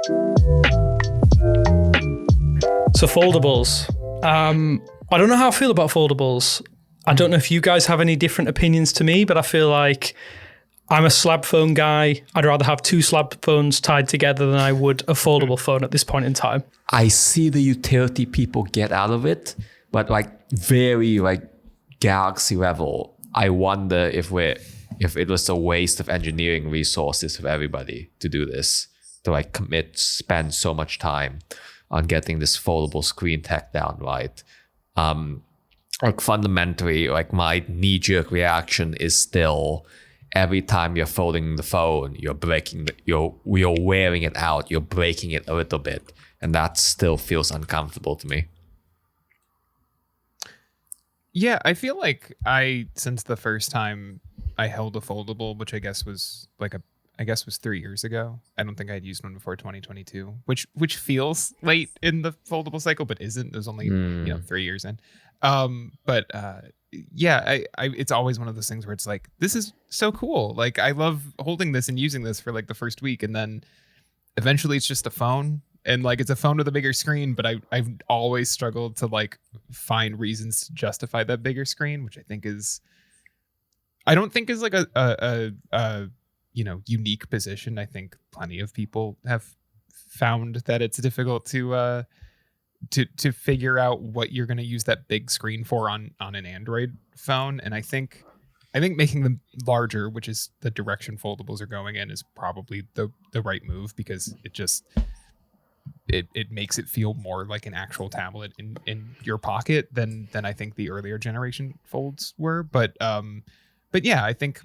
So foldables. I don't know how I feel about foldables. I don't know if you guys have any different opinions to me, but I feel like I'm a slab phone guy. I'd rather have two slab phones tied together than I would a foldable phone at this point in time. I see the utility people get out of it, but very Galaxy level, I wonder if it was a waste of engineering resources for everybody to do this, to spend so much time on getting this foldable screen tech down right. Fundamentally, my knee-jerk reaction is still every time you're folding the phone, you're wearing it out, you're breaking it a little bit, and that still feels uncomfortable to me. Yeah, I feel like since the first time I held a foldable, which I guess was 3 years ago. I don't think I'd used one before 2022, which feels late in the foldable cycle, but isn't. There's only 3 years in. It's always one of those things where it's this is so cool. I love holding this and using this for the first week, and then eventually it's just a phone, and it's a phone with a bigger screen. But I've always struggled to find reasons to justify that bigger screen, which I don't think is a unique position. I think plenty of people have found that it's difficult to figure out what you're going to use that big screen for on an Android phone. And I think making them larger, which is the direction foldables are going in, is probably the right move, because it makes it feel more like an actual tablet in your pocket than I think the earlier generation folds were. But yeah, I think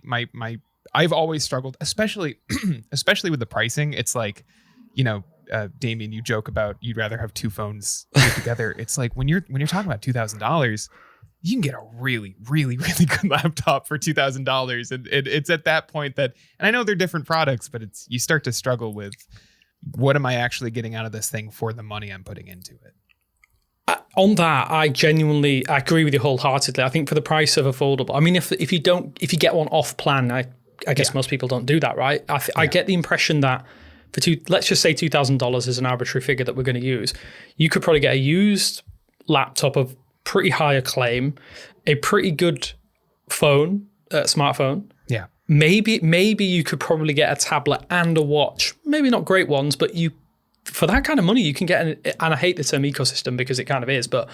I've always struggled, especially with the pricing. It's Damien, you joke about you'd rather have two phones put together. It's when you're talking about $2,000, you can get a really, really, really good laptop for $2,000, and it's at that point that, and I know they're different products, but you start to struggle with, what am I actually getting out of this thing for the money I'm putting into it? On that, I agree with you wholeheartedly. I think for the price of a foldable, I mean, if you get one off plan, I guess most people don't do that, right? I get the impression that let's just say $2,000 is an arbitrary figure that we're going to use. You could probably get a used laptop of pretty high acclaim, a pretty good phone, smartphone. Yeah. Maybe you could probably get a tablet and a watch. Maybe not great ones, but for that kind of money, you can get and I hate the term ecosystem because it kind of is, but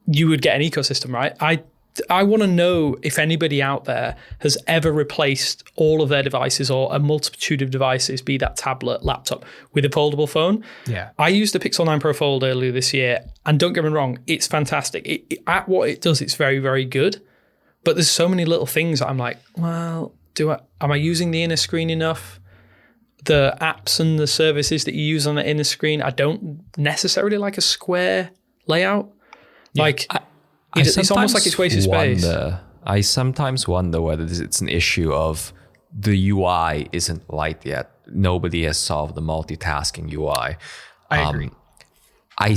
you would get an ecosystem, right? I want to know if anybody out there has ever replaced all of their devices or a multitude of devices, be that tablet, laptop, with a foldable phone. Yeah. I used the Pixel 9 Pro Fold earlier this year, and don't get me wrong, it's fantastic. At what it does, it's very, very good. But there's so many little things that I'm well, am I using the inner screen enough? The apps and the services that you use on the inner screen, I don't necessarily like a square layout. Yeah. It's almost like it's wasted space. I sometimes wonder whether it's an issue of the UI isn't light yet. Nobody has solved the multitasking UI. I agree. I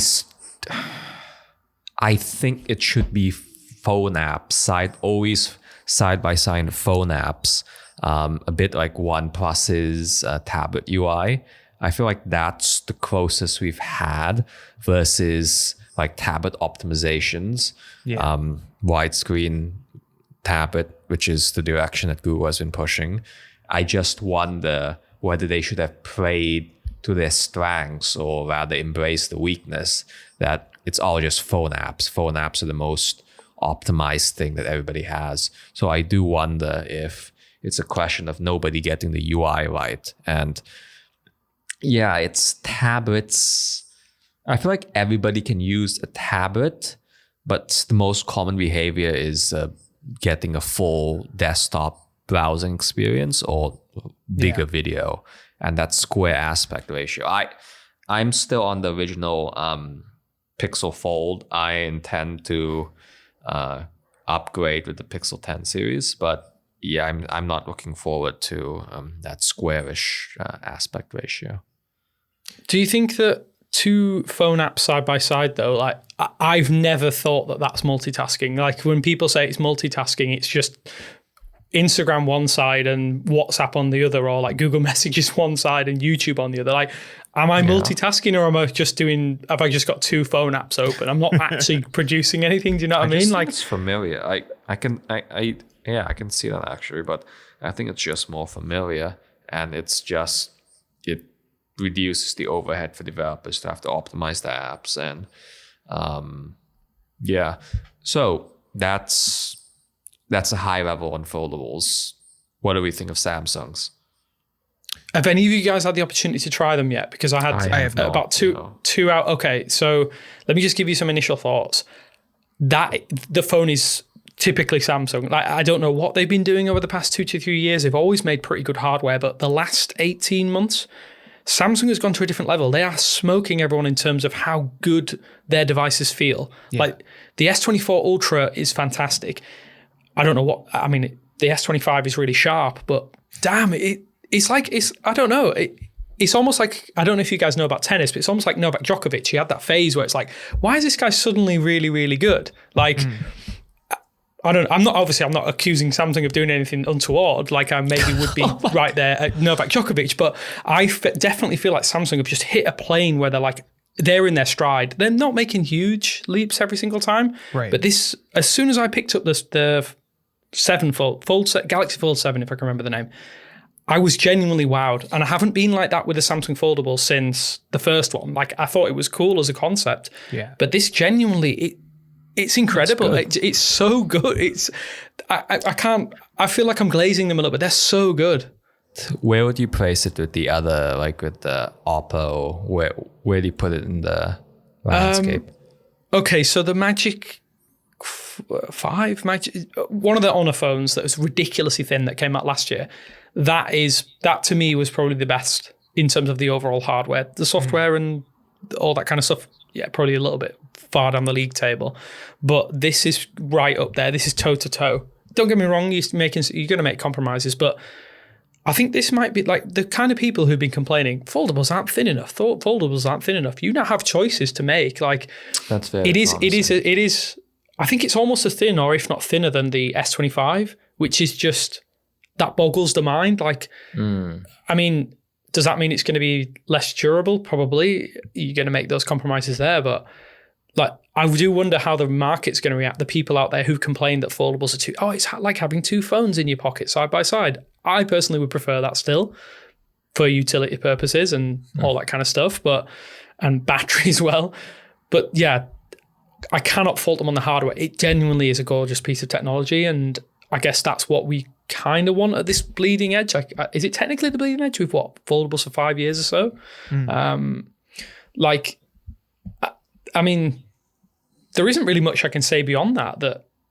think it should be phone apps, always side by side phone apps, a bit like OnePlus's tablet UI. I feel like that's the closest we've had versus tablet optimizations. Yeah. Widescreen tablet, which is the direction that Google has been pushing. I just wonder whether they should have played to their strengths or rather embrace the weakness that it's all just phone apps. Phone apps are the most optimized thing that everybody has. So I do wonder if it's a question of nobody getting the UI right. And yeah, it's tablets. I feel like everybody can use a tablet, but the most common behavior is getting a full desktop browsing experience or bigger video, and that square aspect ratio. I'm still on the original Pixel Fold. I intend to upgrade with the Pixel 10 series, but yeah, I'm not looking forward to that squarish aspect ratio. Do you think that two phone apps side by side though, I've never thought that that's multitasking. When people say it's multitasking, it's just Instagram one side and WhatsApp on the other, or like Google Messages one side and YouTube on the other. Like, am I multitasking, or am I just have I just got 2 phone apps open? I'm not actually producing anything. Do you know what I mean? Like, it's familiar. I can see that actually, but I think it's just more familiar, and it reduces the overhead for developers to have to optimize their apps. And so that's a high level on foldables. What do we think of Samsung's? Have any of you guys had the opportunity to try them yet? Because I have about two out. Okay, so let me just give you some initial thoughts. That the phone is typically Samsung. Like, I don't know what they've been doing over the past 2 to 3 years. They've always made pretty good hardware, but the last 18 months, Samsung has gone to a different level. They are smoking everyone in terms of how good their devices feel. Yeah. Like, the S24 Ultra is fantastic. I don't know what, I mean, the S25 is really sharp, but damn, it's I don't know. It's almost like, I don't know if you guys know about tennis, but it's almost like Novak Djokovic. He had that phase where it's like, why is this guy suddenly really, really good? Like, I'm not accusing Samsung of doing anything untoward, like I maybe would be right there at Novak Djokovic, but I definitely feel like Samsung have just hit a plane where they're in their stride. They're not making huge leaps every single time, right? But this, as soon as I picked up the 7 Galaxy Fold 7, if I can remember the name, I was genuinely wowed. And I haven't been like that with the Samsung Foldable since the first one. Like, I thought it was cool as a concept. Yeah. But this genuinely, it's incredible. It's so good. I feel like I'm glazing them a little bit. They're so good. Where would you place it with the other, like with the Oppo? Where do you put it in the landscape? Okay, so the Magic 5, one of the Honor phones that was ridiculously thin that came out last year, that to me was probably the best in terms of the overall hardware. The software and all that kind of stuff, yeah, probably a little bit far down the league table. But this is right up there. This is toe to toe. Don't get me wrong, you're going to make compromises, but I think this might be like the kind of people who've been complaining, foldables aren't thin enough. Foldables aren't thin enough. You now have choices to make. Like, that's very it is. I think it's almost as thin, or if not thinner, than the S25, which is just, that boggles the mind. Like, I mean, does that mean it's going to be less durable? Probably. You're going to make those compromises there, but like, I do wonder how the market's going to react. The people out there who complain that foldables are it's like having 2 phones in your pocket side by side. I personally would prefer that still for utility purposes and all that kind of stuff, and battery as well. But yeah, I cannot fault them on the hardware. It genuinely is a gorgeous piece of technology, and I guess that's what we kind of want at this bleeding edge. Is it technically the bleeding edge? We've foldables for 5 years or so. I mean, there isn't really much I can say beyond that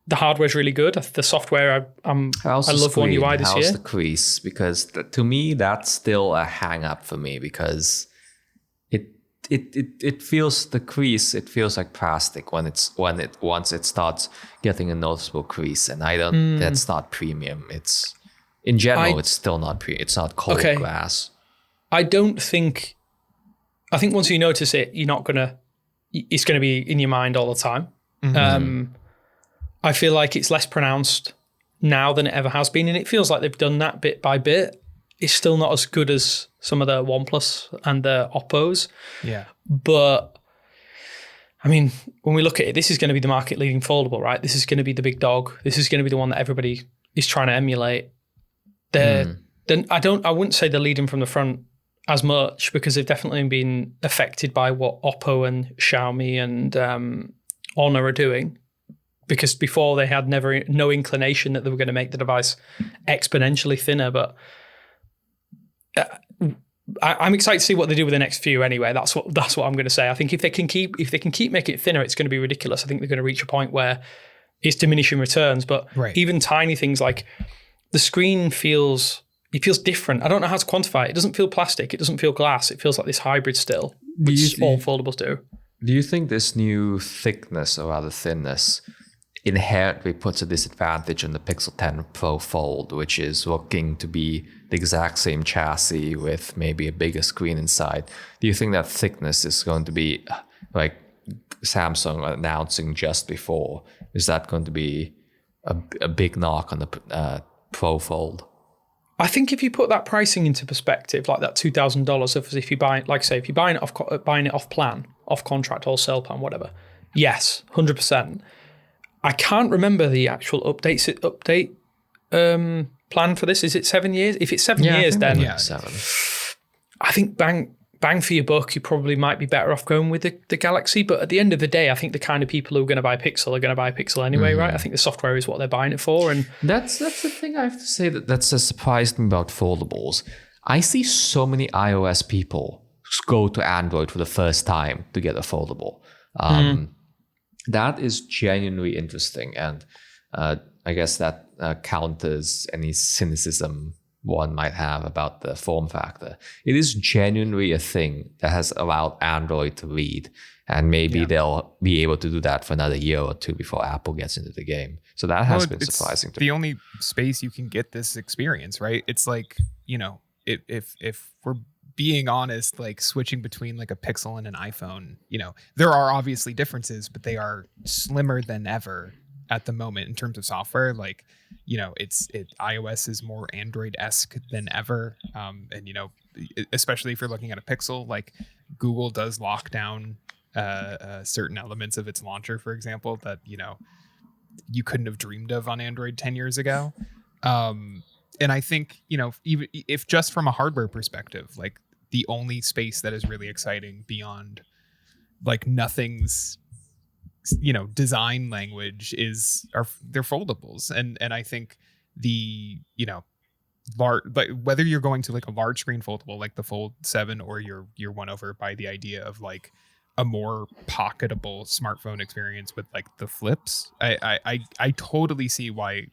the hardware's really good. The software, I love One UI this year. How's the crease? Because to me, that's still a hang up for me, because it feels, the crease, it feels like plastic once it starts getting a noticeable crease, and that's not premium. It's, in general, it's still not it's not cold glass. I think once you notice it, it's gonna be in your mind all the time. I feel like it's less pronounced now than it ever has been, and it feels like they've done that bit by bit. It's still not as good as some of the OnePlus and the Oppos. Yeah. But, I mean, when we look at it, this is going to be the market-leading foldable, right? This is going to be the big dog. This is going to be the one that everybody is trying to emulate. Then I wouldn't say they're leading from the front as much, because they've definitely been affected by what Oppo and Xiaomi and Honor are doing. Because before they had no inclination that they were going to make the device exponentially thinner, but I'm excited to see what they do with the next few. Anyway, that's what I'm going to say. I think if they can keep making it thinner, it's going to be ridiculous. I think they're going to reach a point where it's diminishing returns. But even tiny things like the screen feels different. I don't know how to quantify it. It doesn't feel plastic. It doesn't feel glass. It feels like this hybrid still, which all foldables do. Do you think this new thickness, or rather thinness, inherently puts a disadvantage on the Pixel 10 Pro Fold, which is looking to be the exact same chassis with maybe a bigger screen inside? Do you think that thickness is going to be, like Samsung announcing just before, is that going to be a big knock on the Pro Fold. I think if you put that pricing into perspective, like that $2,000, if you buy, like say, if you're buying it off plan, off contract, or sale plan, whatever, yes, 100%. I can't remember the actual update plan for this. Is it 7 years? If it's 7 years, then 7. I think bang for your buck, you probably might be better off going with the Galaxy. But at the end of the day, I think the kind of people who are going to buy Pixel are going to buy Pixel anyway, right? I think the software is what they're buying it for. And that's the thing I have to say that's surprised me about foldables. I see so many iOS people go to Android for the first time to get a foldable. That is genuinely interesting. And I guess that counters any cynicism one might have about the form factor. It is genuinely a thing that has allowed Android to lead, and maybe they'll be able to do that for another year or two before Apple gets into the game. So that has been surprising to me. The only space you can get this experience, right? It's like, if we're being honest, like switching between like a Pixel and an iPhone, there are obviously differences, but they are slimmer than ever at the moment in terms of software. Like, iOS is more Android-esque than ever. And, especially if you're looking at a Pixel, like Google does lock down certain elements of its launcher, for example, that, you couldn't have dreamed of on Android 10 years ago. And I think, even if just from a hardware perspective, like the only space that is really exciting beyond like nothing's design language are they're foldables. And I think the large, like whether you're going to like a large screen foldable like the Fold 7, or you're won over by the idea of like a more pocketable smartphone experience with like the flips, I totally see why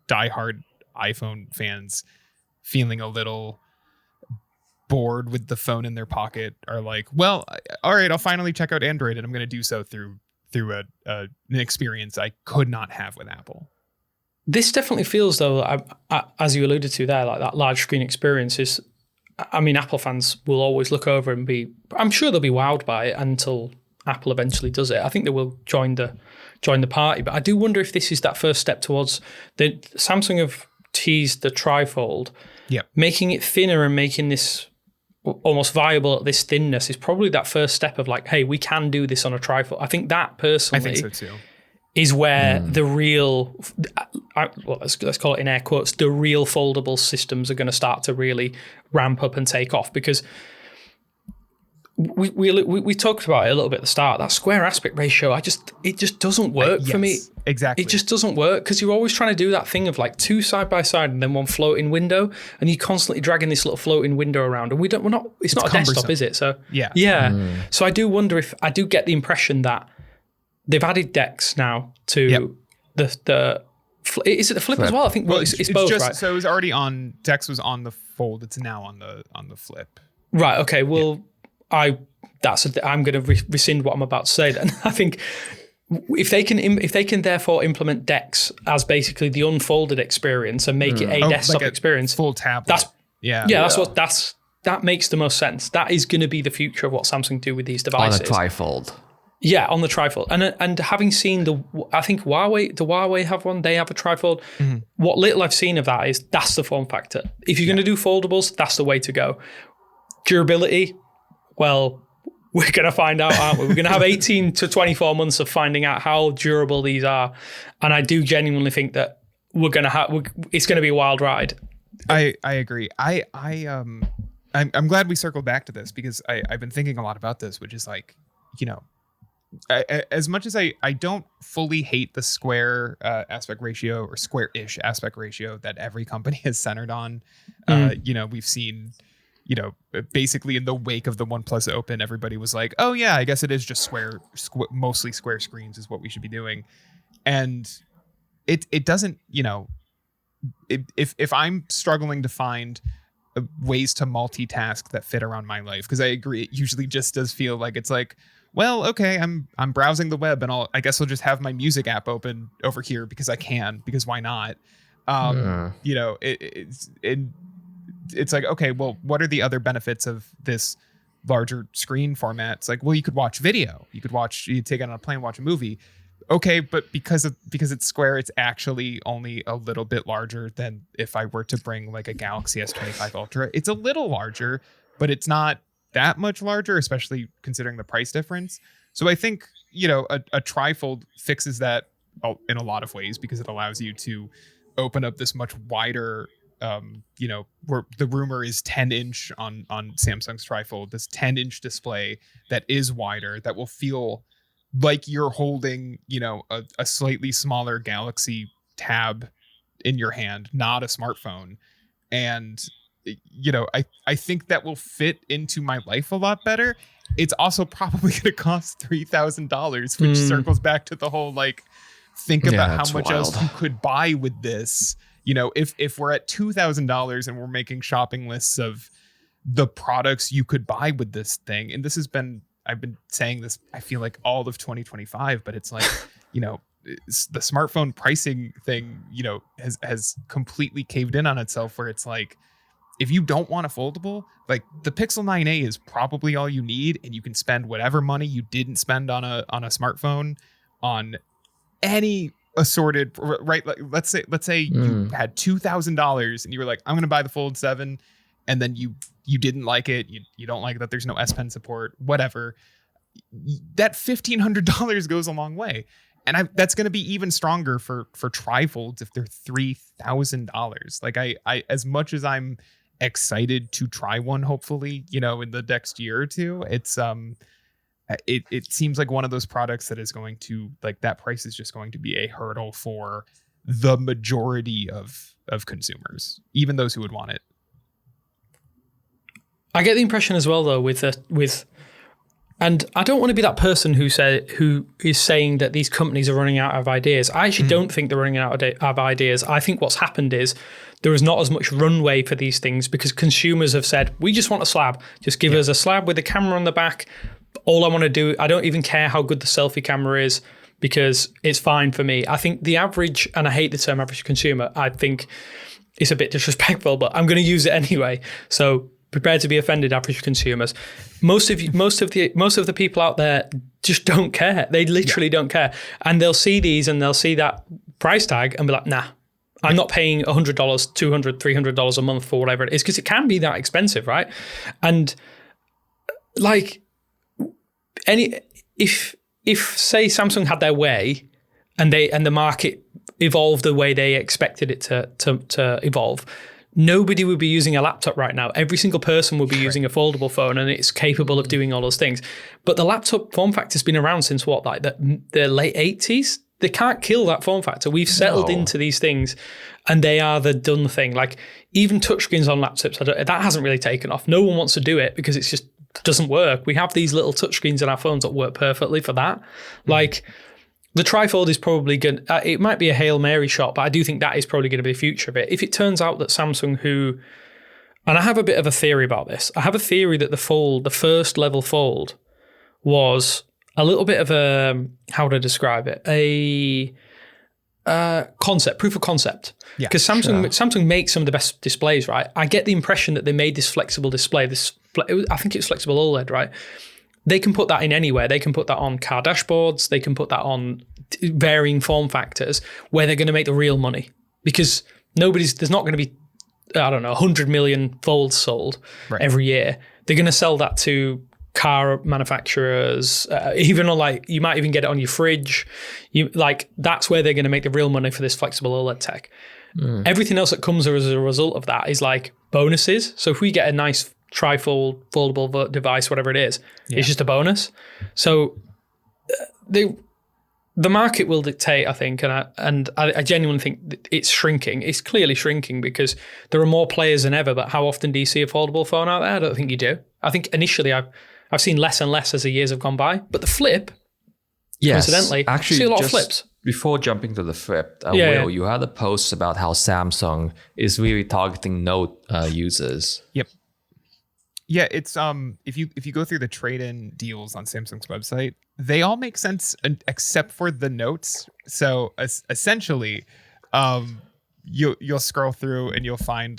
diehard iPhone fans feeling a little bored with the phone in their pocket are like, well, all right, I'll finally check out Android, and I'm going to do so through an experience I could not have with Apple. this definitely feels, though, as you alluded to there, like that large screen experience is, I mean, Apple fans will always look over and be, I'm sure they'll be wowed by it until Apple eventually does it. I think they will join the party, but I do wonder if this is that first step towards the Samsung have teased the trifold. Yep. Making it thinner and making this almost viable at this thinness is probably that first step of like, hey, we can do this on a trifold. I think that personally, I think so too, is where the real, well, let's call it in air quotes, the real foldable systems are going to start to really ramp up and take off, because we talked about it a little bit at the start. That square aspect ratio, it just doesn't work for me. Exactly. It just doesn't work, because you're always trying to do that thing of like two side by side and then one floating window, and you're constantly dragging this little floating window around. And it's not a desktop, is it? So yeah. So I do wonder if I do get the impression that they've added DeX now to the. Is it the flip as well? I think it's both. Right? So it was already on. DeX was on the Fold. It's now on the Flip. Right. Okay. Well. I'm going to rescind what I'm about to say. Then I think if they can therefore implement DeX as basically the unfolded experience and make it a desktop experience, full tablet. That makes the most sense. That is going to be the future of what Samsung do with these devices on a trifold. Yeah, on the trifold, and having seen I think Huawei have one. They have a trifold. Mm-hmm. What little I've seen of that is that's the form factor. If you're going to do foldables, that's the way to go. Durability. Well, we're going to find out, aren't we? We're going to have 18 to 24 months of finding out how durable these are. And I do genuinely think that it's going to be a wild ride. I agree. I'm glad we circled back to this, because I've been thinking a lot about this, which is like, as much as I don't fully hate the square aspect ratio or square-ish aspect ratio that every company is centered on, we've seen... basically in the wake of the OnePlus Open, everybody was like, oh yeah, I guess it is just mostly square screens is what we should be doing. And it doesn't, if I'm struggling to find ways to multitask that fit around my life, because I agree, it usually just does feel like it's like, well, okay, I'm browsing the web and I guess I'll just have my music app open over here because I can, because why not? It's like, okay, well, what are the other benefits of this larger screen format? It's like, well, you could watch video. You take it on a plane, watch a movie. okay, but because it's square, it's actually only a little bit larger than if I were to bring like a Galaxy S25 Ultra. It's a little larger, but it's not that much larger, especially considering the price difference. So I think, a trifold fixes that in a lot of ways, because it allows you to open up this much wider, where the rumor is 10-inch on Samsung's trifold, this 10-inch display that is wider, that will feel like you're holding, a slightly smaller Galaxy Tab in your hand, not a smartphone. And, I think that will fit into my life a lot better. It's also probably going to cost $3,000, which circles back to the whole, think about how much else you could buy with this. If we're at $2,000 and we're making shopping lists of the products you could buy with this thing, and I've been saying this, I feel like all of 2025, but it's like, the smartphone pricing thing, has completely caved in on itself, where it's like, if you don't want a foldable, like the Pixel 9a is probably all you need, and you can spend whatever money you didn't spend on a smartphone on any assorted, right? Let's say you had $2,000 and you were like, I'm going to buy the Fold 7, and then you didn't like it. You don't like that there's no S Pen support, whatever. That $1,500 goes a long way. And that's going to be even stronger for trifolds if they're $3,000. Like I as much as I'm excited to try one, hopefully, in the next year or two, it's it seems like one of those products that is going to, that price is just going to be a hurdle for the majority of consumers, even those who would want it. I get the impression as well, though, and I don't want to be that person who is saying that these companies are running out of ideas. I actually don't think they're running out of ideas. I think what's happened is there is not as much runway for these things because consumers have said, we just want a slab. Just give us a slab with a camera on the back. All I want to do, I don't even care how good the selfie camera is because it's fine for me. I think the average, and I hate the term average consumer, I think it's a bit disrespectful, but I'm going to use it anyway. So prepare to be offended, average consumers. Most of the people out there just don't care. They literally don't care. And they'll see these and they'll see that price tag and be like, nah, I'm not paying $100, $200, $300 a month for whatever it is, because it can be that expensive, right? And if say Samsung had their way and the market evolved the way they expected it to evolve, nobody would be using a laptop right now. Every single person would be using a foldable phone, and it's capable of doing all those things. But the laptop form factor's been around since the late 80s? They can't kill that form factor. We've settled into these things, and they are the done thing. Like even touchscreens on laptops, that hasn't really taken off. No one wants to do it because it's just doesn't work. We have these little touchscreens in our phones that work perfectly for that. Like the trifold is probably good. It might be a Hail Mary shot, but I do think that is probably going to be the future of it. If it turns out that Samsung, and I have a bit of a theory about this. I have a theory that the first level fold was a little bit of a, how to describe it? A proof of concept. Yeah, because Samsung makes some of the best displays, right? I get the impression that they made this flexible display, I think it's flexible OLED, right? They can put that in anywhere. They can put that on car dashboards. They can put that on varying form factors where they're going to make the real money, because there's not going to be, 100 million folds sold every year. They're going to sell that to car manufacturers, even on you might even get it on your fridge. That's where they're going to make the real money for this flexible OLED tech. Everything else that comes as a result of that is bonuses. So if we get a nice trifold foldable device, whatever it is, it's just a bonus. So the market will dictate, I think, and I genuinely think it's shrinking. It's clearly shrinking because there are more players than ever. But how often do you see a foldable phone out there? I don't think you do. I think initially I've seen less and less as the years have gone by. But the flip, coincidentally, actually, I see a lot of flips. Before jumping to the flip, Will, you had a post about how Samsung is really targeting Note users. Yep. Yeah, it's if you go through the trade-in deals on Samsung's website, they all make sense except for the Notes. So essentially, you'll scroll through and you'll find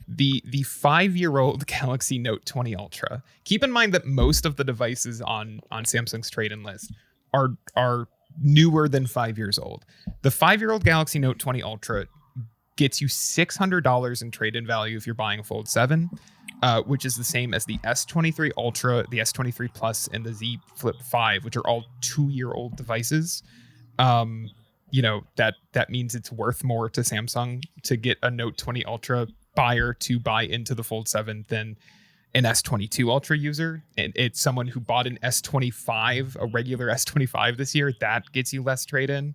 the 5-year-old Galaxy Note 20 Ultra. Keep in mind that most of the devices on Samsung's trade-in list are newer than 5 years old. The 5-year-old Galaxy Note 20 Ultra gets you $600 in trade-in value if you're buying a Fold 7, which is the same as the S23 Ultra, the S23 Plus, and the Z Flip 5, which are all 2-year-old devices. That means it's worth more to Samsung to get a Note 20 Ultra buyer to buy into the Fold 7 than an S22 Ultra user. And it's someone who bought an S25, a regular S25 this year, that gets you less trade-in.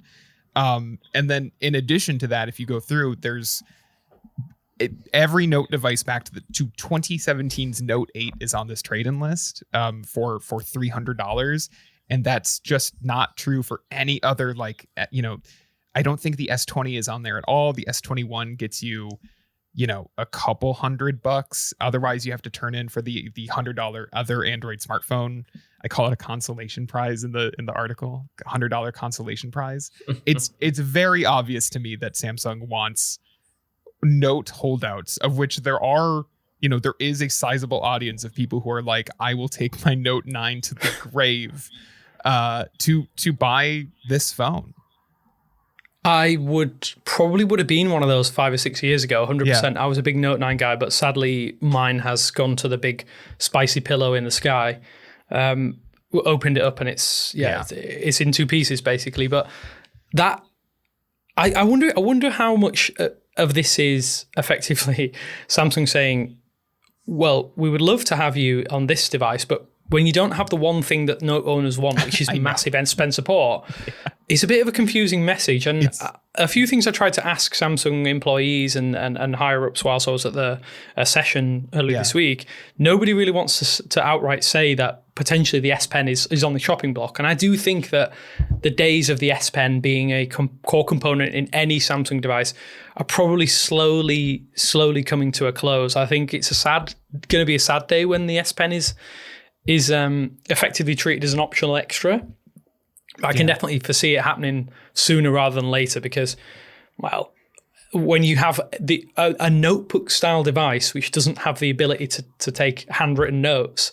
And then in addition to that, if you go through, there's every Note device back to 2017's Note 8 is on this trade-in list for $300. And that's just not true for any other, I don't think the S20 is on there at all. The S21 gets you, a couple $100. Otherwise, you have to turn in for the $100 other Android smartphone. I call it a consolation prize in the article, $100 consolation prize. It's very obvious to me that Samsung wants Note holdouts, of which there are, there is a sizable audience of people who are like, I will take my Note 9 to the grave to buy this phone. I would have been one of those 5 or 6 years ago, 100%. Yeah. I was a big Note 9 guy, but sadly mine has gone to the big spicy pillow in the sky. Opened it up and it's in two pieces basically. But that I wonder how much of this is effectively Samsung saying, well, we would love to have you on this device, but when you don't have the one thing that Note owners want, which is massive end spend support, it's a bit of a confusing message. And a few things I tried to ask Samsung employees and higher ups whilst I was at the session earlier this week, nobody really wants to outright say that potentially the S Pen is on the chopping block. And I do think that the days of the S Pen being a core component in any Samsung device are probably slowly coming to a close. I think it's going to be a sad day when the S Pen is effectively treated as an optional extra. I can definitely foresee it happening sooner rather than later because, well, when you have a notebook style device which doesn't have the ability to take handwritten notes,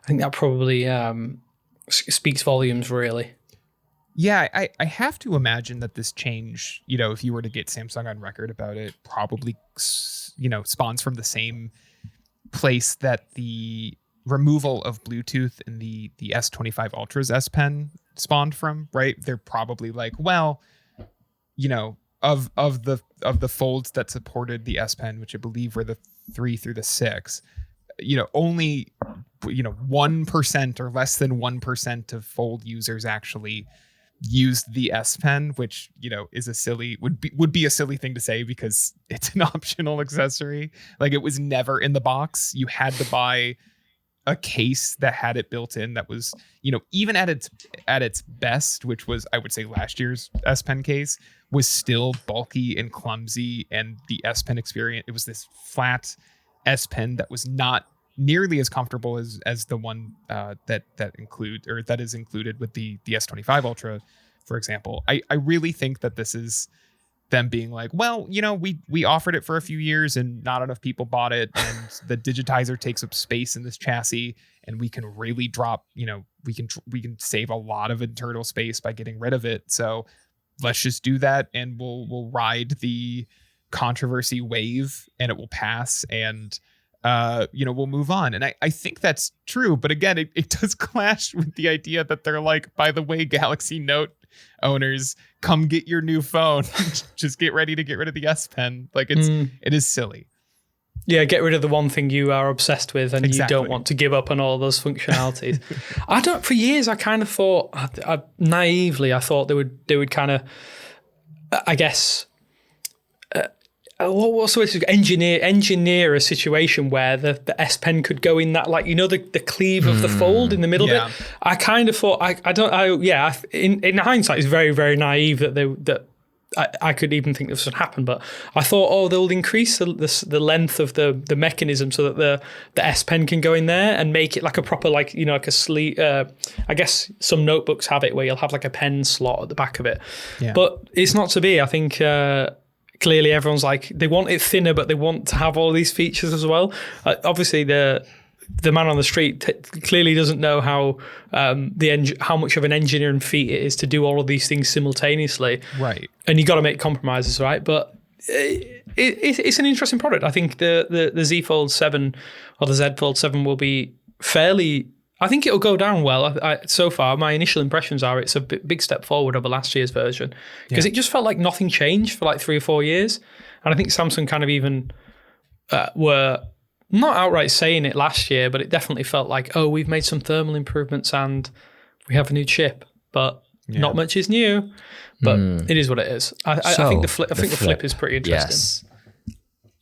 I think that probably speaks volumes, really. Yeah, I have to imagine that this change, if you were to get Samsung on record about it, probably, spawns from the same place that the removal of Bluetooth in the S25 Ultra's S Pen spawned from, right? They're probably like, well, of the folds that supported the S Pen, which I believe were the 3 through the 6, only 1% or less than 1% of Fold users actually used the S Pen, which is would be a silly thing to say because it's an optional accessory. Like, it was never in the box. You had to buy a case that had it built in that was, even at its best, which was, I would say, last year's S Pen case, was still bulky and clumsy. And the S Pen experience, it was this flat S Pen that was not nearly as comfortable as the one that is included with the S25 Ultra, for example. I really think that this is them being like, well, we offered it for a few years and not enough people bought it, and the digitizer takes up space in this chassis, and we can really drop, we can save a lot of internal space by getting rid of it. So let's just do that, and we'll ride the controversy wave, and it will pass, and we'll move on. And I think that's true, but again, it does clash with the idea that they're like, by the way, Galaxy Note owners, come get your new phone. Just get ready to get rid of the S Pen. Like, it is silly. Yeah, get rid of the one thing you are obsessed with and you don't want to give up on all those functionalities. For years I kind of thought, naively, I thought they would kind of, I guess, what's the way to engineer a situation where the S Pen could go in that, like, the sleeve of the fold in the middle bit. I kind of thought, in hindsight, it's very, very naive that I could even think this would happen, but I thought, they'll increase the length of the mechanism so that the S Pen can go in there and make it like a proper, like a sleeve. I guess some notebooks have it where you'll have like a pen slot at the back of it, but it's not to be. I think clearly everyone's like, they want it thinner, but they want to have all these features as well. Obviously, the man on the street clearly doesn't know how how much of an engineering feat it is to do all of these things simultaneously. Right. And you got to make compromises, right? But it's an interesting product. I think the Z Fold 7 or the Z Fold 7 will be fairly. I think it'll go down well. So far, my initial impressions are it's a big step forward over last year's version because it just felt like nothing changed for like 3 or 4 years. And I think Samsung kind of even were not outright saying it last year, but it definitely felt like, oh, we've made some thermal improvements and we have a new chip, but not much is new. But it is what it is. I think the flip is pretty interesting. Yes.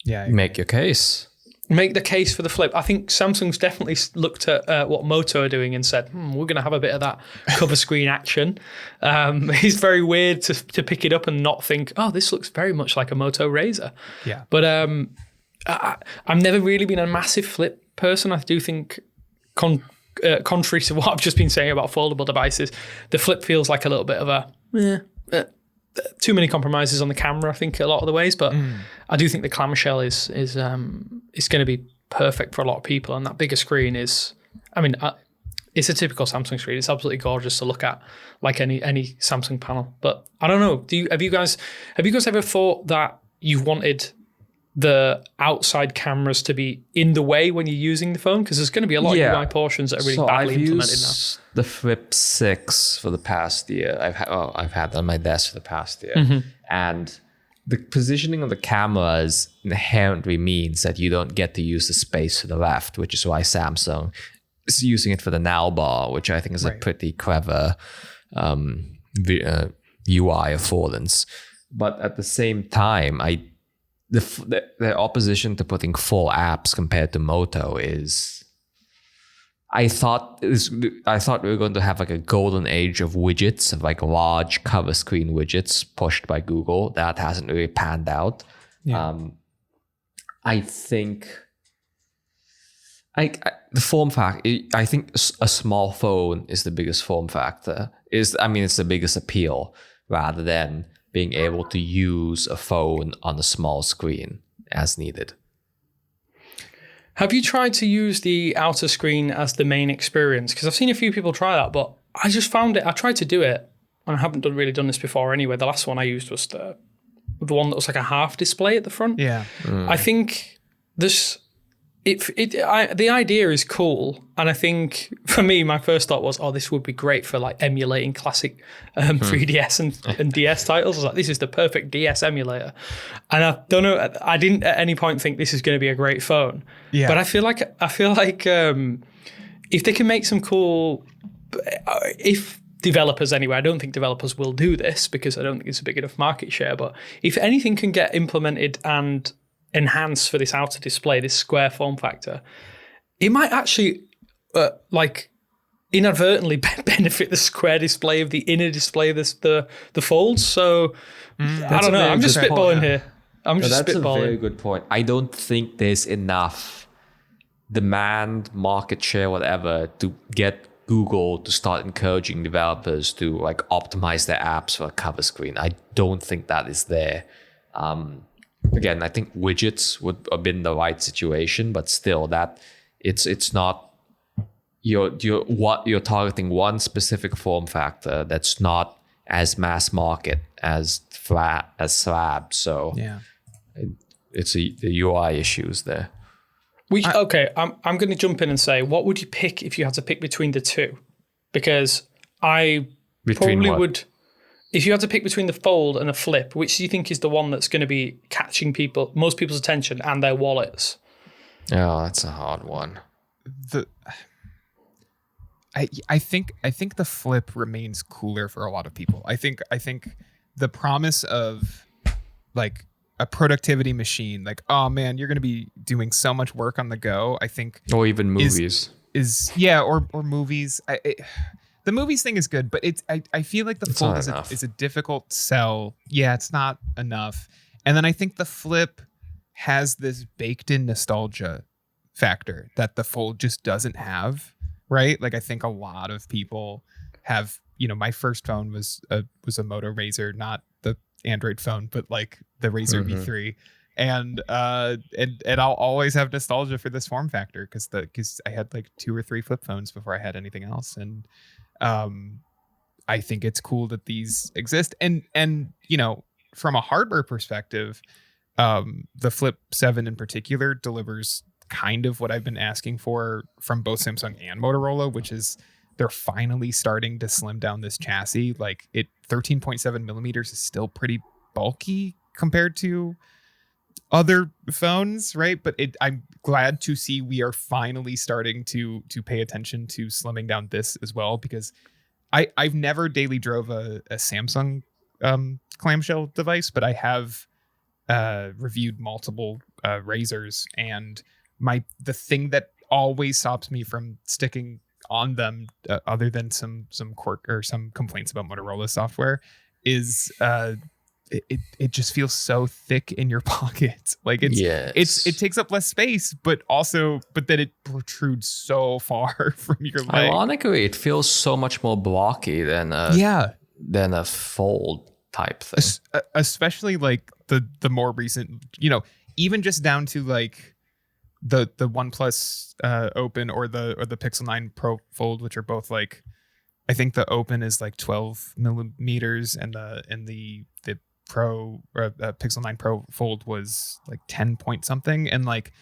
Yeah. Make your case. Make the case for the flip. I think Samsung's definitely looked at what Moto are doing and said, we're going to have a bit of that cover screen action. It's very weird to pick it up and not think, oh, this looks very much like a Moto Razr. Yeah. But I've never really been a massive flip person. I do think, contrary to what I've just been saying about foldable devices, the flip feels like a little bit of a too many compromises on the camera, I think, a lot of the ways. But I do think the clamshell is going to be perfect for a lot of people. And that bigger screen is, I mean, it's a typical Samsung screen. It's absolutely gorgeous to look at, like any Samsung panel. But I don't know. Have you guys ever thought that you wanted the outside cameras to be in the way when you're using the phone? Because there's going to be a lot of UI portions that are really badly implemented now. The Flip 6 for the past year. I've had it on my desk for the past year. And the positioning of the cameras inherently means that you don't get to use the space to the left, which is why Samsung is using it for the now bar, which I think is a pretty clever UI affordance. But at the same time, the opposition to putting full apps compared to Moto is, I thought we were going to have like a golden age of widgets, of like large cover screen widgets pushed by Google. That hasn't really panned out. Yeah. I think the form factor, I think a small phone is the biggest form factor. It's the biggest appeal rather than being able to use a phone on a small screen as needed. Have you tried to use the outer screen as the main experience? Because I've seen a few people try that, but I just found it. I tried to do it, and I haven't really done this before anyway. The last one I used was the one that was like a half display at the front. Yeah. I think the idea is cool, and I think for me, my first thought was, oh, this would be great for like emulating classic 3DS and DS titles. I was like, this is the perfect DS emulator, and I don't know, I didn't at any point think this is going to be a great phone. Yeah. But I feel like if they can make some cool, if developers anyway, I don't think developers will do this because I don't think it's a big enough market share. But if anything can get implemented and enhance for this outer display, this square form factor, it might actually inadvertently benefit the square display of the inner display of the folds. So I don't know. I'm just spitballing here. That's spitballing. A very good point. I don't think there's enough demand, market share, whatever, to get Google to start encouraging developers to like optimize their apps for a cover screen. I don't think that is there. Again, I think widgets would have been the right situation, but still, that it's not you're targeting one specific form factor that's not as mass market as Slab. So it's the UI issues there. I'm going to jump in and say, what would you pick if you had to pick between the two? Because I probably would. If you had to pick between the Fold and a Flip, which do you think is the one that's going to be catching most people's attention and their wallets? Oh, that's a hard one. I think the Flip remains cooler for a lot of people. I think the promise of like a productivity machine, like, oh man, you're going to be doing so much work on the go. I think, or even movies or movies. The movies thing is good, but I feel like the Fold is a difficult sell. Yeah, it's not enough. And then I think the Flip has this baked in nostalgia factor that the Fold just doesn't have, right? Like I think a lot of people have, my first phone was a Moto Razr, not the Android phone, but like the Razr V3. and I'll always have nostalgia for this form factor because I had like 2 or 3 flip phones before I had anything else, and I think it's cool that these exist. And from a hardware perspective, the Flip 7 in particular delivers kind of what I've been asking for from both Samsung and Motorola, which is they're finally starting to slim down this chassis. Like 13.7 millimeters is still pretty bulky compared to other phones, right? But I'm glad to see we are finally starting to pay attention to slimming down this as well, because I've never daily drove a Samsung clamshell device, but I have reviewed multiple Razors, and the thing that always stops me from sticking on them, other than some quirk or some complaints about Motorola software, is it just feels so thick in your pocket. Like it takes up less space, but then it protrudes so far from your leg. Ironically, it feels so much more blocky than a fold type thing. Especially like the more recent, even just down to like the OnePlus Open or the Pixel 9 Pro Fold, which are both like, I think the Open is like 12 millimeters and the Pro Pixel 9 Pro Fold was like 10 point something, and like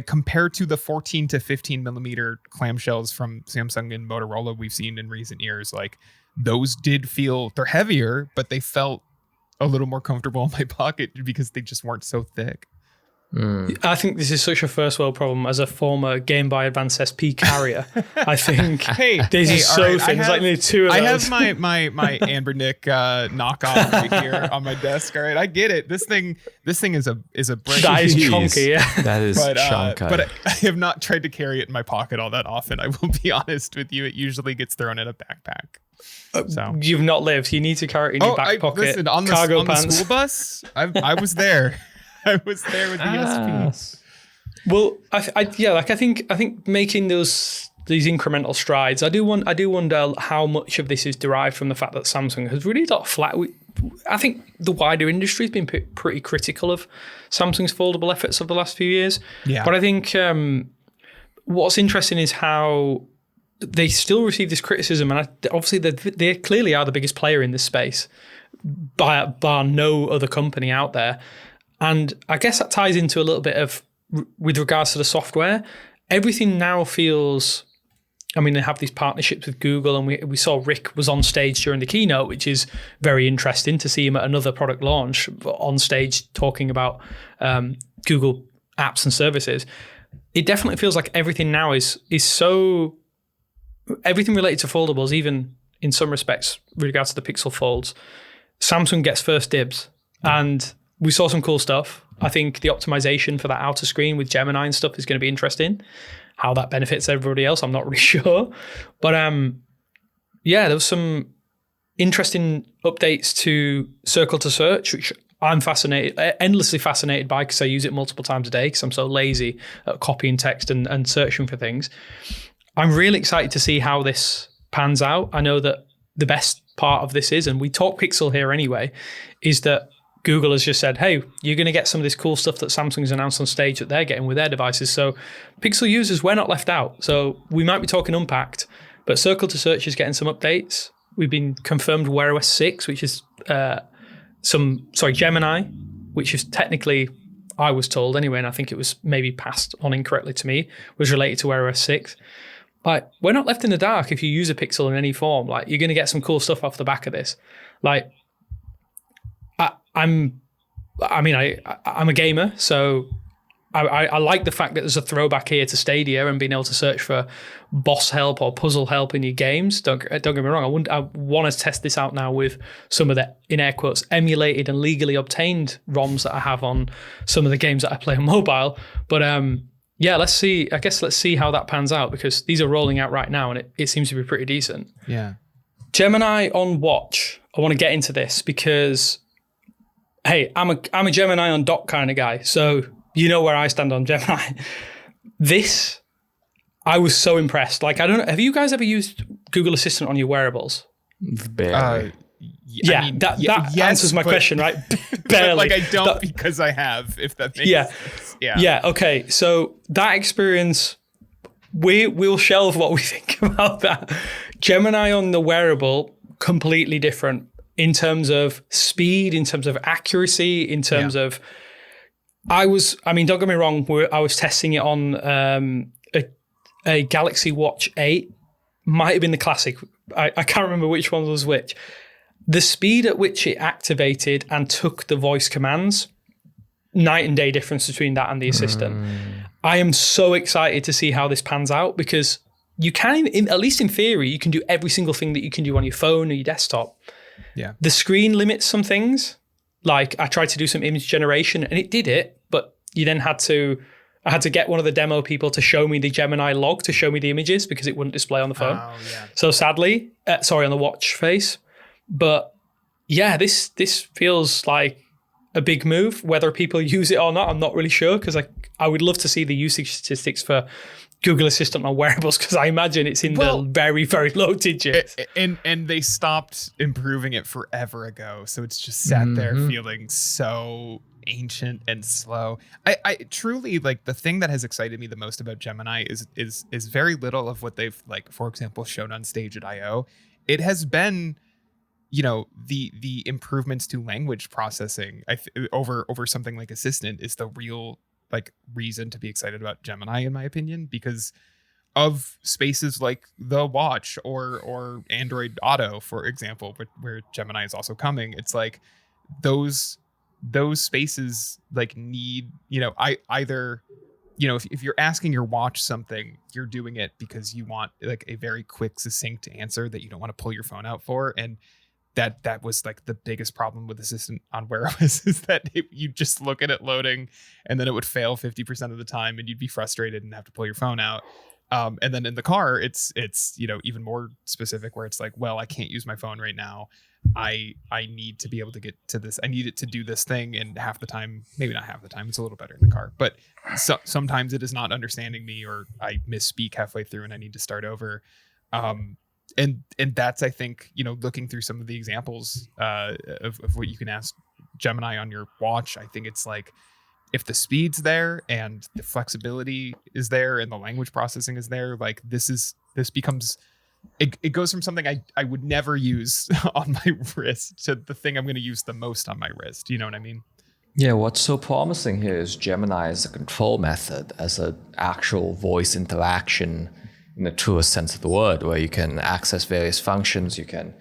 compared to the 14 to 15 millimeter clamshells from Samsung and Motorola we've seen in recent years, like those did feel, they're heavier, but they felt a little more comfortable in my pocket because they just weren't so thick. I think this is such a first world problem. As a former Game Boy Advance SP carrier, I think this is so right, thin. There's like nearly 2 of those. I have my Ambernick knockoff right here on my desk. All right, I get it. This thing is a brick. That is chunky, yeah. That is chunky. But I have not tried to carry it in my pocket all that often. I will be honest with you. It usually gets thrown in a backpack. So You've not lived. You need to carry it in your back pocket. Listen, on the school bus, I was there. I was there with the ESP. Well, I think making these incremental strides. I do wonder how much of this is derived from the fact that Samsung has really got flat. I think the wider industry has been pretty critical of Samsung's foldable efforts of the last few years. Yeah. But I think what's interesting is how they still receive this criticism, and obviously they clearly are the biggest player in this space, bar no other company out there. And I guess that ties into a little bit of, with regards to the software, everything now feels, I mean, they have these partnerships with Google, and we saw Rick was on stage during the keynote, which is very interesting to see him at another product launch on stage talking about Google apps and services. It definitely feels like everything now is so, everything related to foldables, even in some respects with regards to the Pixel Folds, Samsung gets first dibs. And we saw some cool stuff. I think the optimization for that outer screen with Gemini and stuff is going to be interesting. How that benefits everybody else, I'm not really sure. But there was some interesting updates to Circle to Search, which I'm endlessly fascinated by because I use it multiple times a day because I'm so lazy at copying text and searching for things. I'm really excited to see how this pans out. I know that the best part of this is, and we talk Pixel here anyway, is that Google has just said, hey, you're going to get some of this cool stuff that Samsung's announced on stage that they're getting with their devices. So Pixel users, we're not left out. So we might be talking Unpacked, but Circle to Search is getting some updates. We've been confirmed Wear OS 6, which is Gemini, which is technically, I was told anyway, and I think it was maybe passed on incorrectly to me, was related to Wear OS 6. Like, we're not left in the dark if you use a Pixel in any form. Like, you're going to get some cool stuff off the back of this. Like, I'm a gamer, so I like the fact that there's a throwback here to Stadia and being able to search for boss help or puzzle help in your games. Don't get me wrong. I want to test this out now with some of the, in air quotes, emulated and legally obtained ROMs that I have on some of the games that I play on mobile. But let's see. I guess let's see how that pans out, because these are rolling out right now and it seems to be pretty decent. Yeah. Gemini on watch. I want to get into this because, hey, I'm a Gemini on dock kind of guy, so you know where I stand on Gemini. This, I was so impressed. Like, I don't know, have you guys ever used Google Assistant on your wearables? Barely. Yeah, I mean, that yes, answers my question, right? Barely. Like I don't because I have, if that makes sense. Yeah. Okay. So that experience, we'll shelve what we think about that. Gemini on the wearable, completely different in terms of speed, in terms of accuracy, in terms of. Don't get me wrong. I was testing it on a Galaxy Watch 8. Might have been the classic. I can't remember which one was which. The speed at which it activated and took the voice commands, night and day difference between that and the assistant. I am so excited to see how this pans out because you can, at least in theory, you can do every single thing that you can do on your phone or your desktop. Yeah. The screen limits some things. Like I tried to do some image generation and it did it, but you then I had to get one of the demo people to show me the Gemini log to show me the images because it wouldn't display on the phone. Oh, yeah. So sadly, on the watch face. But yeah, this feels like a big move. Whether people use it or not, I'm not really sure because I would love to see the usage statistics for Google Assistant on wearables because I imagine it's in the very, very low digits. And they stopped improving it forever ago. So it's just sat there feeling so ancient and slow. I truly like the thing that has excited me the most about Gemini is very little of what they've like, for example, shown on stage at I/O. It has been, the improvements to language processing over something like Assistant is the real like reason to be excited about Gemini, in my opinion, because of spaces like the watch or Android Auto, for example, where Gemini is also coming. It's like those spaces like need, either, if you're asking your watch something, you're doing it because you want like a very quick, succinct answer that you don't want to pull your phone out for. And that was like the biggest problem with Assistant on wearables is that you just look at it loading and then it would fail 50% of the time and you'd be frustrated and have to pull your phone out. And then in the car, it's even more specific where it's like, well, I can't use my phone right now. I need to be able to get to this. I need it to do this thing. And half the time, maybe not half the time, it's a little better in the car. But sometimes it is not understanding me or I misspeak halfway through and I need to start over. And that's, I think, looking through some of the examples of what you can ask Gemini on your watch, I think it's like, if the speed's there and the flexibility is there and the language processing is there, like this becomes, it goes from something I would never use on my wrist to the thing I'm going to use the most on my wrist. You know what I mean? Yeah, what's so promising here is Gemini as a control method, as an actual voice interaction in the truest sense of the word, where you can access various functions, you can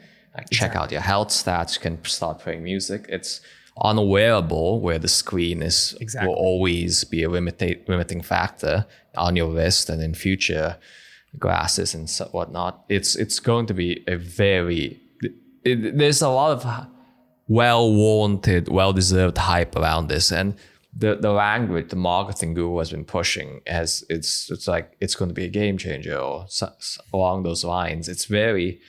check out your health stats, you can start playing music. It's on a wearable where the screen will always be a limiting factor on your wrist and in future glasses and whatnot. It's going to be there's a lot of well-warranted, well-deserved hype around this. And the language, the marketing guru has been pushing it's like it's going to be a game changer or along those lines. It's very,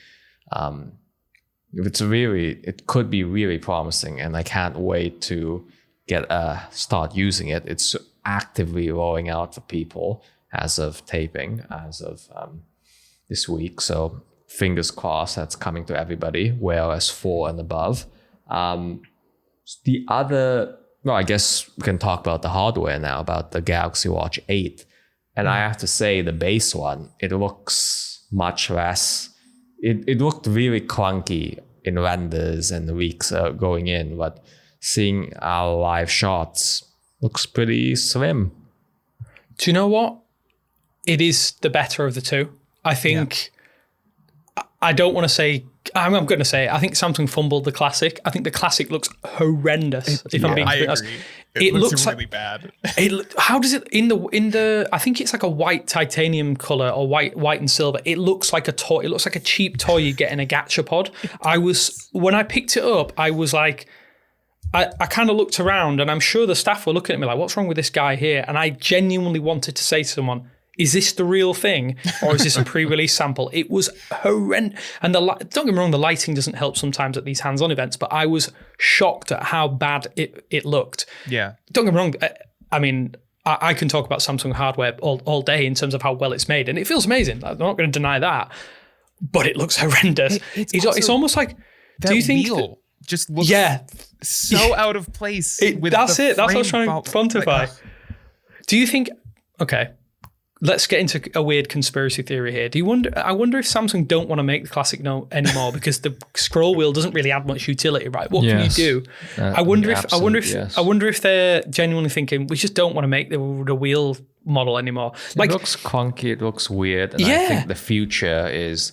it could be really promising, and I can't wait to start using it. It's actively rolling out for people as of taping, as of this week. So fingers crossed that's coming to everybody, Wear OS 4 and above. I guess we can talk about the hardware now, about the Galaxy Watch 8. And I have to say, the base one, it looks much less. It looked really clunky in renders and the weeks going in, but seeing our live shots, looks pretty slim. Do you know what? It is the better of the two. I think, I don't want to say, I'm going to say it. I think Samsung fumbled the Classic. I think the Classic looks horrendous. I'm being honest. It looks really bad. How does it in the? I think it's like a white titanium color or white and silver. It looks like a toy. It looks like a cheap toy you get in a gacha pod. When I picked it up, I was like, I kind of looked around, and I'm sure the staff were looking at me like, "What's wrong with this guy here?" And I genuinely wanted to say to someone, is this the real thing, or is this a pre-release sample? It was horrendous. And don't get me wrong, the lighting doesn't help sometimes at these hands-on events, but I was shocked at how bad it looked. Yeah. Don't get me wrong. I mean, I can talk about Samsung hardware all day in terms of how well it's made, and it feels amazing. I'm not going to deny that, but it looks horrendous. It's almost like, That you think wheel just looks so out of place. That's what I was trying to quantify. Like, do you think? Okay, let's get into a weird conspiracy theory here. I wonder if Samsung don't want to make the Classic Note anymore because the scroll wheel doesn't really add much utility, right? What can you do? I wonder if they're genuinely thinking we just don't want to make the wheel model anymore. Like, it looks clunky, it looks weird, and I think the future is.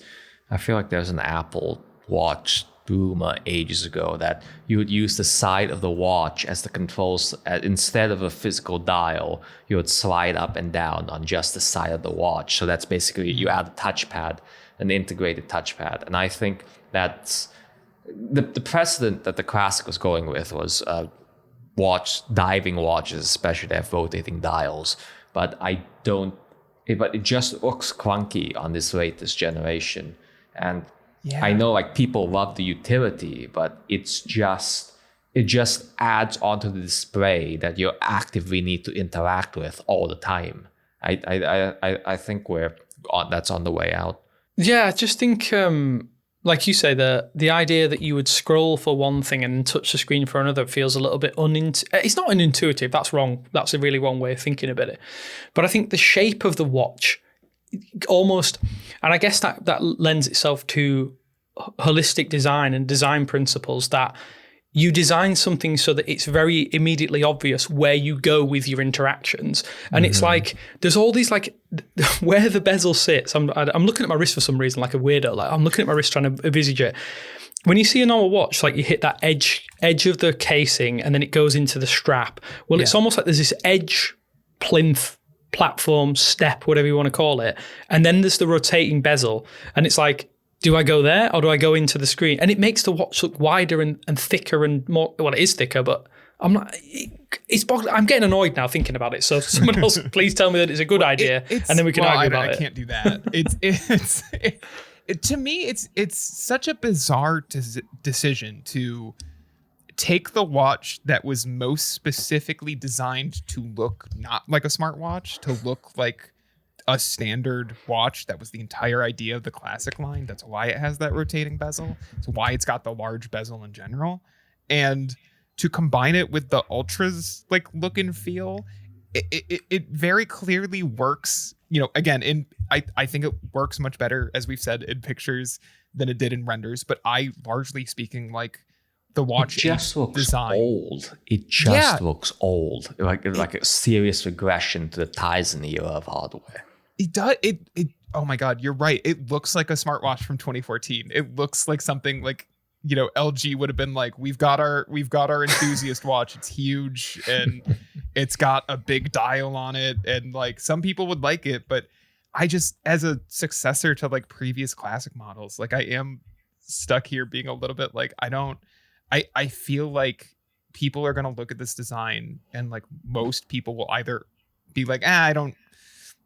I feel like there's an Apple Watch rumor ages ago that you would use the side of the watch as the controls. Instead of a physical dial, you would slide up and down on just the side of the watch. So that's basically you add a touchpad, an integrated touchpad. And I think that's the precedent that the Classic was going with was diving watches, especially they have rotating dials. But it just looks clunky on this latest generation. And I know like people love the utility, but it just adds onto the display that you actively need to interact with all the time. I think that's on the way out. Yeah, I just think like you say, the idea that you would scroll for one thing and touch the screen for another feels a little bit it's not unintuitive. That's wrong. That's a really wrong way of thinking about it. But I think the shape of the watch almost, and I guess that lends itself to holistic design and design principles, that you design something so that it's very immediately obvious where you go with your interactions. And it's like, there's all these like, where the bezel sits. I'm looking at my wrist for some reason, like a weirdo. Like I'm looking at my wrist trying to envisage it. When you see a normal watch, like you hit that edge of the casing and then it goes into the strap. Well, it's almost like there's this edge plinth platform, step, whatever you want to call it. And then there's the rotating bezel. And it's like, do I go there or do I go into the screen? And it makes the watch look wider and thicker and more, well, it is thicker, but I'm not, I'm getting annoyed now thinking about it. So someone else, please tell me that it's a good idea and then we can argue about it. I can't do that. To me, it's such a bizarre decision to take the watch that was most specifically designed to look not like a smartwatch, to look like a standard watch. That was the entire idea of the Classic line. That's why it has that rotating bezel. It's why it's got the large bezel in general. And to combine it with the Ultra's like look and feel, it very clearly works. You know, again, I think it works much better, as we've said, in pictures than it did in renders. But I, largely speaking, like the watch just looks design. Old. It just looks old, like a serious regression to the Tizen era of hardware. It does. It. Oh my God, you're right. It looks like a smartwatch from 2014. It looks like something like, you know, LG would have been like, we've got our enthusiast watch. It's huge and it's got a big dial on it, and like some people would like it, but I just, as a successor to like previous Classic models, like I am stuck here being a little bit like, I feel like people are going to look at this design and like most people will either be like,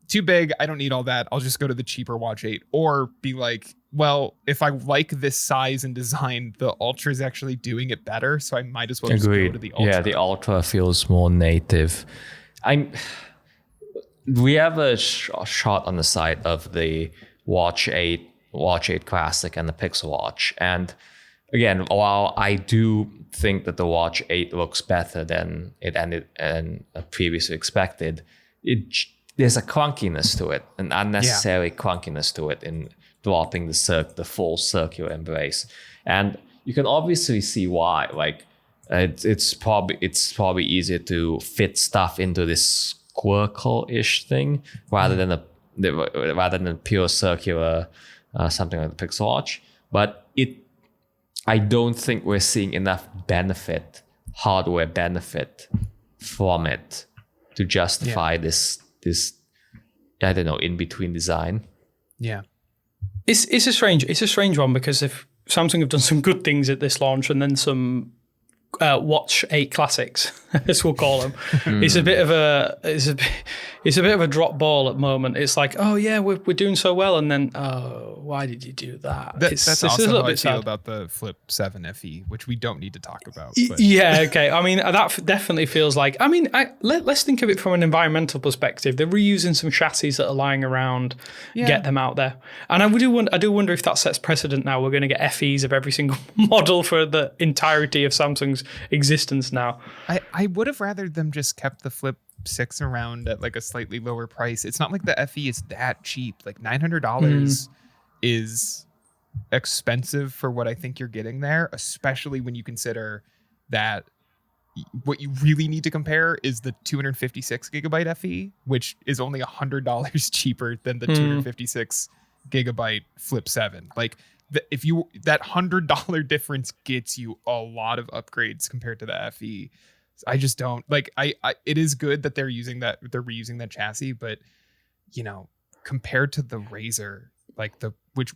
too big, I don't need all that, I'll just go to the cheaper Watch 8, or be like, well, if I like this size and design, the Ultra is actually doing it better, so I might as well just go to the Ultra. Yeah, the Ultra feels more native. We have a shot on the side of the Watch 8 Classic and the Pixel Watch, and again, while I do think that the Watch 8 looks better than it ended and previously expected, there's a clunkiness to it, an unnecessary clunkiness to it in dropping the full circular embrace. And you can obviously see why. Like it's probably easier to fit stuff into this squircle-ish thing rather than a pure circular something like the Pixel Watch. But I don't think we're seeing enough hardware benefit from it to justify this I don't know, in between design. Yeah. It's a strange one, because if Samsung have done some good things at this launch and then some Watch 8 classics, as we'll call them, it's it's a bit of a drop ball at the moment. It's like, oh yeah, we're doing so well, and then why did you do that? That's also how I feel about the Flip 7 FE, which we don't need to talk about. But. Yeah, okay. I mean, that definitely feels like. I mean, let's think of it from an environmental perspective. They're reusing some chassis that are lying around, get them out there, and I do wonder if that sets precedent. Now we're going to get FEs of every single model for the entirety of Samsung's existence. Now, I would have rather them just kept the Flip 6 around at like a slightly lower price. It's not like the FE is that cheap. Like $900 is expensive for what I think you're getting there, especially when you consider that what you really need to compare is the 256 gigabyte FE, which is only $100 cheaper than the 256 gigabyte Flip 7. Like if you that $100 difference gets you a lot of upgrades compared to the FE. I just don't like. I it is good that they're reusing that chassis, but you know, compared to the Razor, like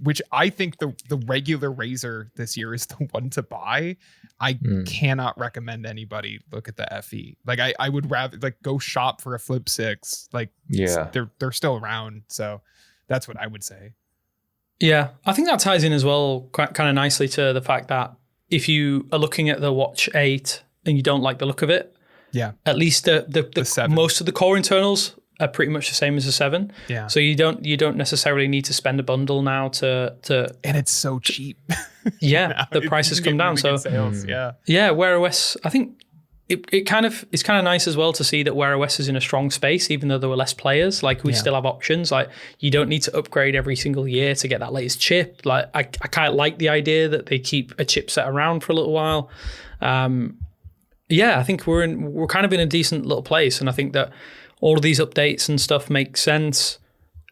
which I think the regular Razor this year is the one to buy. I cannot recommend anybody look at the FE. Like I would rather like go shop for a Flip 6. Like they're still around, so that's what I would say. Yeah, I think that ties in as well kind of nicely to the fact that if you are looking at the Watch 8 and you don't like the look of it, at least the most of the core internals are pretty much the same as the 7. Yeah. So you don't necessarily need to spend a bundle now to and it's so cheap. Yeah, the price has come down. Really So sales. Wear OS. I think it's kind of nice as well to see that Wear OS is in a strong space, even though there were less players. Like we still have options. Like you don't need to upgrade every single year to get that latest chip. Like I kind of like the idea that they keep a chipset around for a little while. I think we're kind of in a decent little place, and I think that all of these updates and stuff make sense.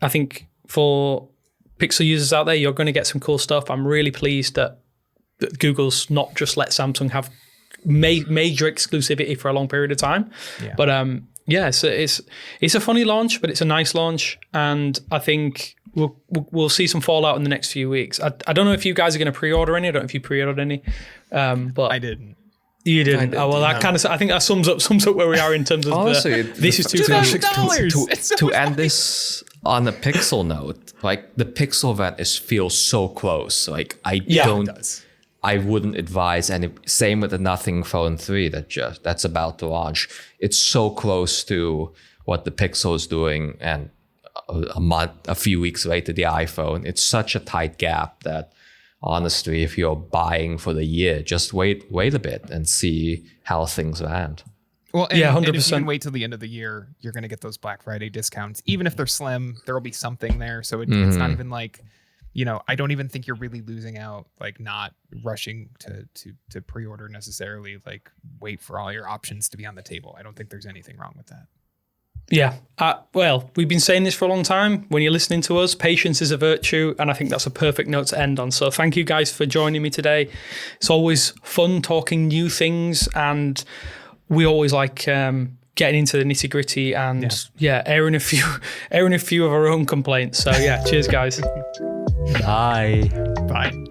I think for Pixel users out there, you're going to get some cool stuff. I'm really pleased that Google's not just let Samsung have major exclusivity for a long period of time. Yeah. But it's a funny launch, but it's a nice launch, and I think we'll see some fallout in the next few weeks. I don't know if you guys are going to pre-order any. I don't know if you pre-ordered any, but I didn't. You didn't. Oh well, that kind of. I think that sums up where we are in terms of honestly. This is $2,000 to end this on a Pixel note. Like the Pixel event feels so close. Like I wouldn't advise any. Same with the Nothing Phone 3 that's about to launch. It's so close to what the Pixel is doing, and a few weeks later the iPhone. It's such a tight gap that. Honestly, if you're buying for the year, just wait a bit and see how things land. Well, 100%. And if you can wait till the end of the year, you're going to get those Black Friday discounts. Even if they're slim, there will be something there. So it's not even like, you know, I don't even think you're really losing out, like not rushing to pre-order necessarily. Like wait for all your options to be on the table. I don't think there's anything wrong with that. Yeah. Well, we've been saying this for a long time. When you're listening to us, patience is a virtue, and I think that's a perfect note to end on. So thank you guys for joining me today. It's always fun talking new things, and we always like getting into the nitty gritty and airing a few of our own complaints. So cheers, guys. Bye. Bye.